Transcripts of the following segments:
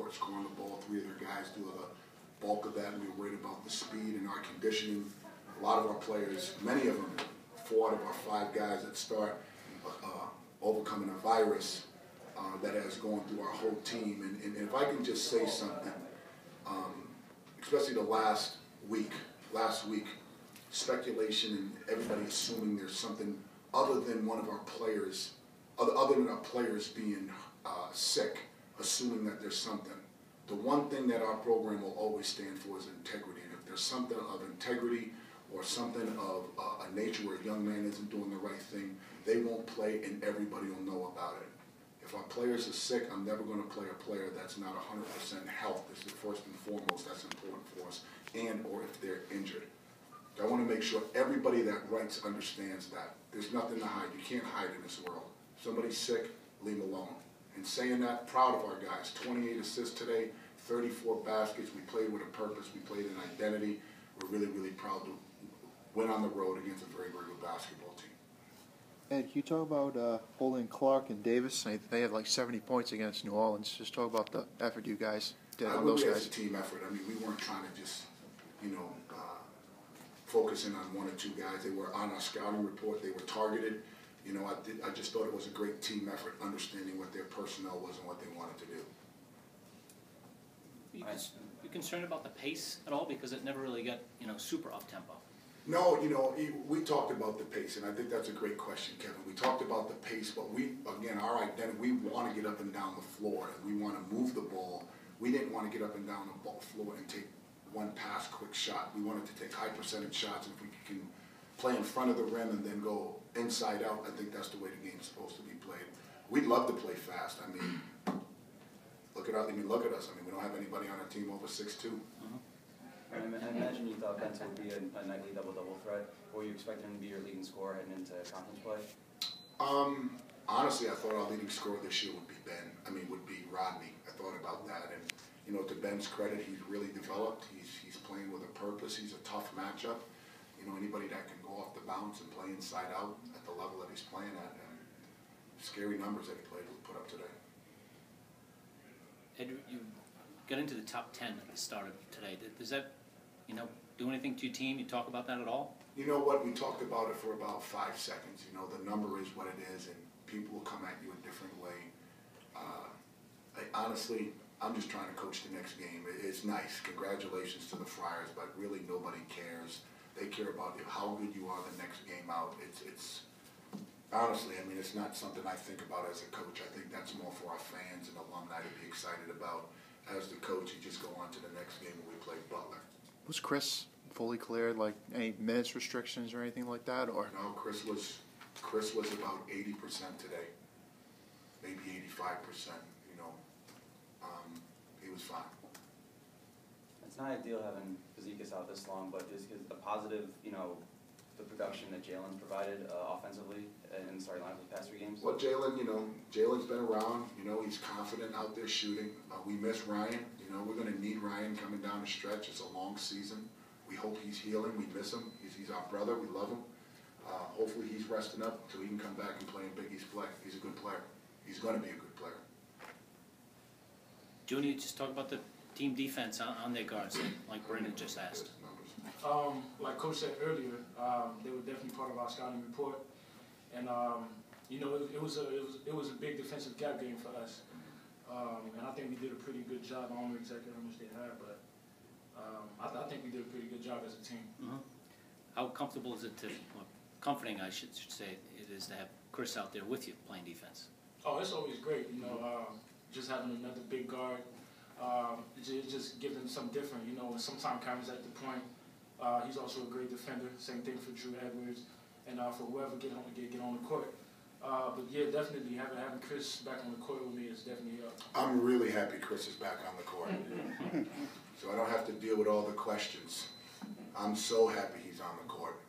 court scoring the ball. 3 of their guys do the bulk of that, and we're worried about the speed and our conditioning. A lot of our players, many of them, 4 out of our 5 guys that start overcoming a virus that has gone through our whole team. And if I can just say something, especially the last week, speculation and everybody assuming there's something other than one of our players, other than our players being sick, assuming that there's something. The one thing that our program will always stand for is integrity. And if there's something of integrity or something of a nature where a young man isn't doing the right thing, they won't play and everybody will know about it. If our players are sick, I'm never going to play a player that's not 100% health. This is the first and foremost that's important for us, and or if they're injured. I want to make sure everybody that writes understands that. There's nothing to hide. You can't hide in this world. If somebody's sick, leave them alone. And saying that, proud of our guys. 28 assists today, 34 baskets. We played with a purpose. We played an identity. We're really, really proud to win on the road against a very, very good basketball team. Ed, can you talk about holding Clark and Davis? They had like 70 points against New Orleans. Just talk about the effort you guys did on those guys. It was a team effort. I mean, we weren't trying to just, focusing on 1 or 2 guys. They were on our scouting report. They were targeted. I just thought it was a great team effort, understanding what their personnel was and what they wanted to do. Are you concerned about the pace at all? Because it never really got, super up-tempo. No, we talked about the pace, and I think that's a great question, Kevin. We talked about the pace, but our identity, we want to get up and down the floor, and we want to move the ball. We didn't want to get up and down the ball floor and take one pass, quick shot. We wanted to take high percentage shots, and if we can play in front of the rim and then go inside out, I think that's the way the game's supposed to be played. We'd love to play fast. I mean, look at us. I mean, we don't have anybody on our team over 6'2". I imagine you thought Benson would be a nightly double-double threat. Were you expecting him to be your leading scorer heading into conference play? Honestly, I thought our leading scorer this year would be Rodney. I thought about that, and to Ben's credit, he's really developed. He's playing with a purpose. He's a tough matchup. Anybody that can go off the bounce and play inside out at the level that he's playing at, and scary numbers that he put up today. Ed, you got into the top 10 at the start of today. Does that, do anything to your team? You talk about that at all? You know what? We talked about it for about 5 seconds. The number is what it is, and people will come at you a different way. Honestly, I'm just trying to coach the next game. It's nice. Congratulations to the Friars, but really nobody cares. They care about how good you are the next game out. It's honestly, it's not something I think about as a coach. I think that's more for our fans and alumni to be excited about. As the coach, you just go on to the next game when we play Butler. Was Chris fully cleared, like any minutes restrictions or anything like that, or? No, Chris was about 80% today, maybe 85%. He was fine. It's not ideal having Fazekas out this long, but is a positive, the production that Jalen provided offensively in the starting lineup for the past 3 games? Well, Jalen's been around. He's confident out there shooting. We miss Ryan. We're going to need Ryan coming down the stretch. It's a long season. We hope he's healing. We miss him. He's our brother. We love him. Hopefully he's resting up so he can come back and play in Big East play. He's a good player. He's going to be a good player. Junior, just talk about the team defense on their guards, like Brendan just asked. Like Coach said earlier, they were definitely part of our scouting report, and it was a big defensive gap game for us, and I think we did a pretty good job. I don't know exactly how much they had, but I think we did a pretty good job as a team. How comfortable is it comforting, I should say, it is to have Chris out there with you playing defense? Oh, it's always great, just having another big guard. It just gives them something different, Sometimes Cameron's at the point. He's also a great defender. Same thing for Drew Edwards, and for whoever get on the court. But yeah, definitely having Chris back on the court with me is definitely up. I'm really happy Chris is back on the court, so I don't have to deal with all the questions. I'm so happy he's on the court.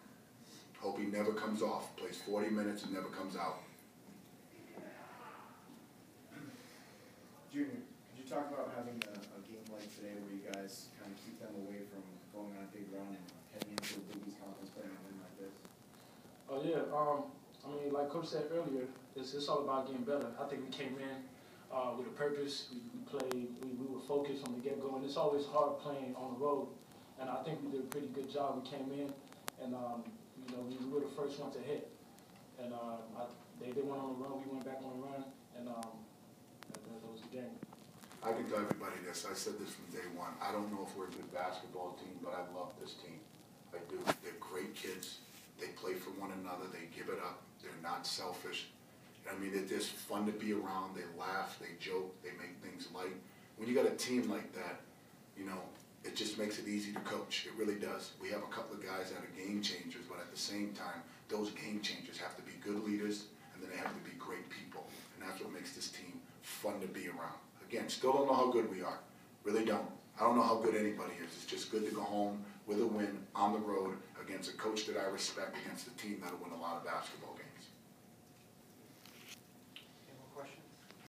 Hope he never comes off. Plays 40 minutes and never comes out. Junior, could you talk about having a game like today where you guys kind of keep them away from going on a big run and heading into a Big East conference playing a win like this? Oh yeah, like Coach said earlier, it's all about getting better. I think we came in with a purpose. We were focused from the get-go, and it's always hard playing on the road. And I think we did a pretty good job. We came in, and we were the first one to hit. And they went on a run, we went back on a run, and that was the game. I can tell everybody this. I said this from day one. I don't know if we're a good basketball team, but I love this team. I do. They're great kids. They play for one another. They give it up. They're not selfish. I mean, they're just fun to be around. They laugh. They joke. They make things light. When you got a team like that, it just makes it easy to coach. It really does. We have a couple of guys that are game changers, but at the same time, those game changers have to be good leaders, and then they have to be great people. And that's what makes this team fun to be around. Again, still don't know how good we are. Really don't. I don't know how good anybody is. It's just good to go home with a win on the road against a coach that I respect, against a team that'll win a lot of basketball games.